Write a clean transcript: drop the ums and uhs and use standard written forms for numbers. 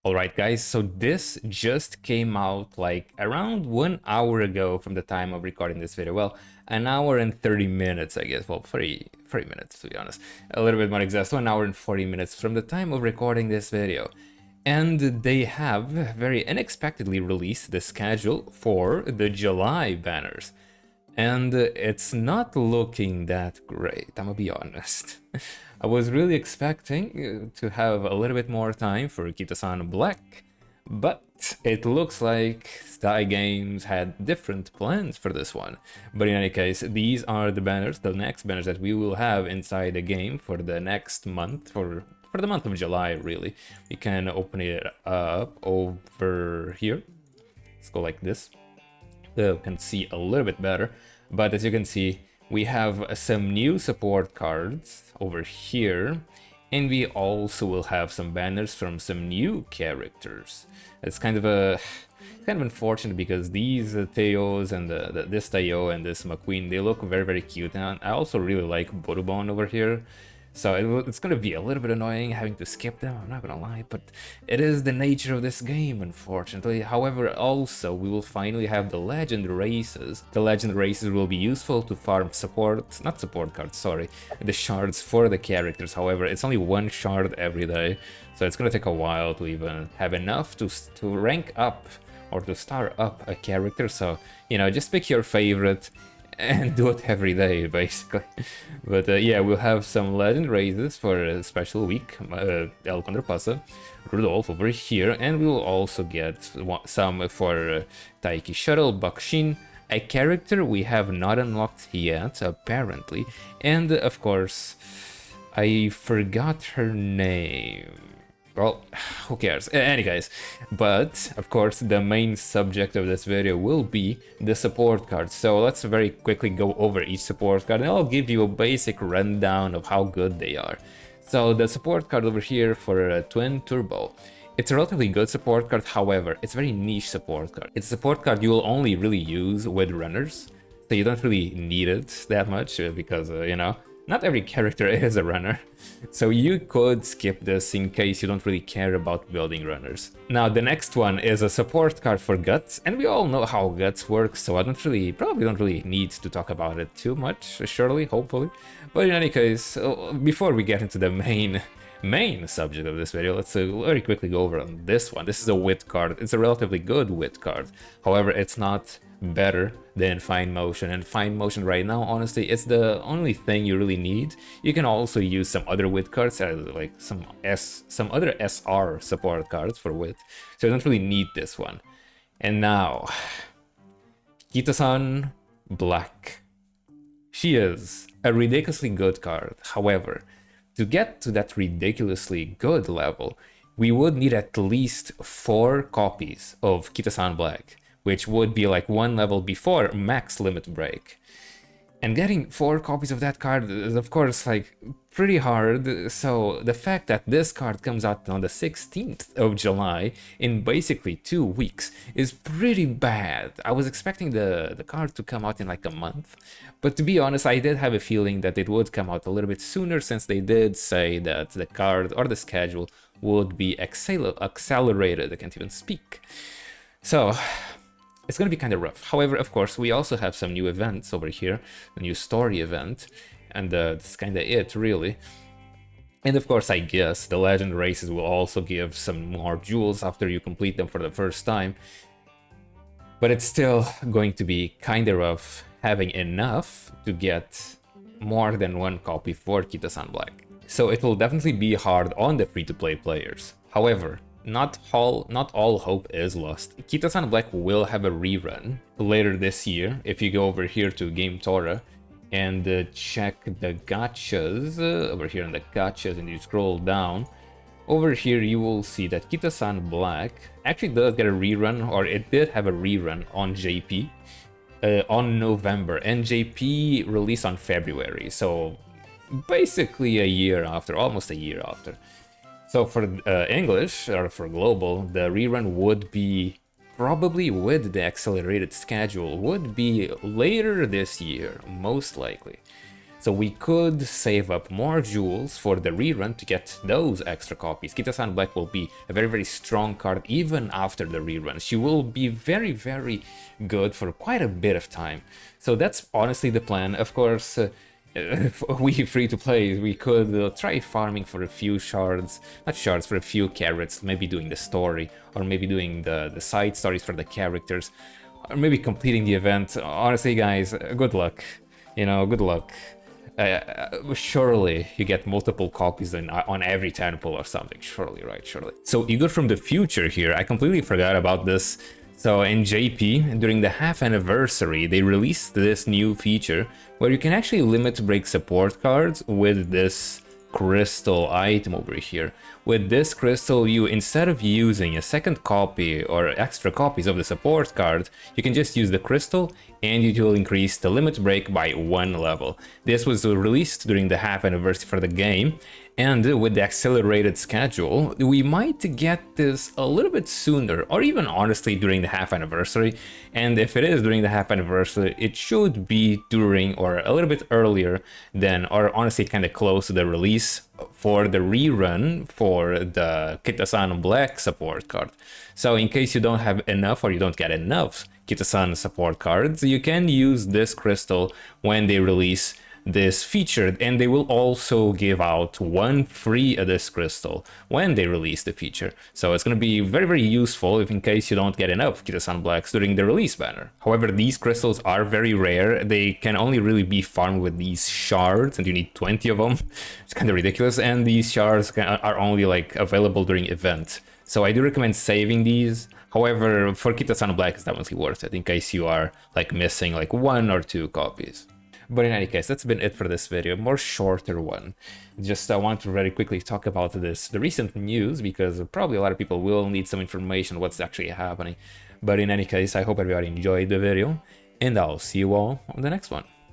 Alright guys, so this just came out like around 1 hour ago from the time of recording this video. Well, an hour and 30 minutes, I guess. Well, 40 minutes to be honest. A little bit more exact, 1 hour and 40 minutes from the time of recording this video. And they have very unexpectedly released the schedule for the July banners. And it's not looking that great, I'm gonna be honest. I was really expecting to have a little bit more time for Kitasan Black, but it looks like Sky Games had different plans for this one. But in any case, these are the banners, the next banners that we will have inside the game for the next month, for the month of July, really. We can open it up over here. Let's go like this. Can see a little bit better, but as you can see, we have some new support cards over here, and we also will have some banners from some new characters. It's kind of unfortunate because these Theos and this Theo and this McQueen, they look very cute, and I also really like Borobon over here. So it's going to be a little bit annoying having to skip them, I'm not going to lie, but it is the nature of this game, unfortunately. However, also, we will finally have the Legend Races. The Legend Races will be useful to farm not support cards, sorry, the shards for the characters. However, it's only one shard every day, so it's going to take a while to even have enough to rank up or to star up a character. So, you know, just pick your favorite and do it every day, basically. But yeah, we'll have some legend raises for a special week. El Contrapasa, Rudolph over here, and we'll also get some for Taiki Shuttle, Bakshin, a character we have not unlocked yet, apparently. And of course, I forgot her name. Well, who cares? Any case, but of course the main subject of this video will be the support cards. So let's very quickly go over each support card and I'll give you a basic rundown of how good they are. So the support card over here for Twin Turbo, it's a relatively good support card, however, it's a very niche support card. It's a support card you will only really use with runners, so you don't really need it that much because, you know, not every character is a runner, so you could skip this in case you don't really care about building runners. Now the next one is a support card for Guts, and we all know how Guts works, so I probably don't really need to talk about it too much, surely, hopefully. But in any case, before we get into the main subject of this video, let's very quickly go over on this one. This is a wit card. It's a relatively good wit card. However, it's not better than Fine Motion, and Fine Motion right now, honestly, it's the only thing you really need. You can also use some other wit cards, like some other SR support cards for wit, so you don't really need this one. And now, Kitasan Black. She is a ridiculously good card. However, to get to that ridiculously good level, we would need at least 4 copies of Kitasan Black, which would be like 1 level before max limit break. And getting 4 copies of that card is of course like pretty hard, so the fact that this card comes out on the 16th of July in basically 2 weeks is pretty bad. I was expecting the card to come out in like a month, but to be honest, I did have a feeling that it would come out a little bit sooner, since they did say that the card or the schedule would be accelerated. I can't even speak. So it's going to be kind of rough. However, of course, we also have some new events over here, the new story event, and that's kind of it, really. And of course, I guess the legend races will also give some more jewels after you complete them for the first time. But it's still going to be kind of rough having enough to get more than 1 copy for Kitasan Black. So it will definitely be hard on the free-to-play players. However, not all hope is lost. Kitasan Black will have a rerun later this year. If you go over here to Game Tora and check the gachas, over here in the gachas, and you scroll down, over here you will see that Kitasan Black actually does get a rerun, or it did have a rerun on JP on November, and JP released on February, so basically a year after, almost a year after. So for English, or for global, the rerun would be, probably with the accelerated schedule, would be later this year, most likely. So we could save up more jewels for the rerun to get those extra copies. Kitasan Black will be a very, very strong card even after the rerun. She will be very, very good for quite a bit of time. So that's honestly the plan. Of course, we free to play, we could try farming for a few shards, not shards, for a few carrots, maybe doing the story, or maybe doing the side stories for the characters, or maybe completing the event. Honestly, guys, good luck. You know, good luck. Surely you get multiple copies on every temple or something. Surely, right? Surely. So Igor from the future here, I completely forgot about this. So in JP, during the half anniversary, they released this new feature where you can actually limit break support cards with this crystal item over here. With this crystal, you, instead of using a second copy or extra copies of the support card, you can just use the crystal and it will increase the limit break by 1 level. This was released during the half anniversary for the game, and with the accelerated schedule, we might get this a little bit sooner, or even honestly during the half anniversary. And if it is during the half anniversary, it should be during or a little bit earlier than, or honestly kind of close to the release for the rerun for the Kitasan Black support card. So in case you don't have enough or you don't get enough Kitasan support cards, you can use this crystal when they release this feature, and they will also give out one free of this crystal when they release the feature. So it's going to be very, very useful if in case you don't get enough Kitasan Blacks during the release banner. However, these crystals are very rare. They can only really be farmed with these shards, and you need 20 of them. It's kind of ridiculous, and these shards are only like available during event. So I do recommend saving these. However, for Kitasan Black, it's definitely worth it in case you are like missing like 1 or 2 copies. But in any case, that's been it for this video, more shorter one. Just I want to very quickly talk about the recent news, because probably a lot of people will need some information what's actually happening. But in any case, I hope everybody enjoyed the video, and I'll see you all on the next one.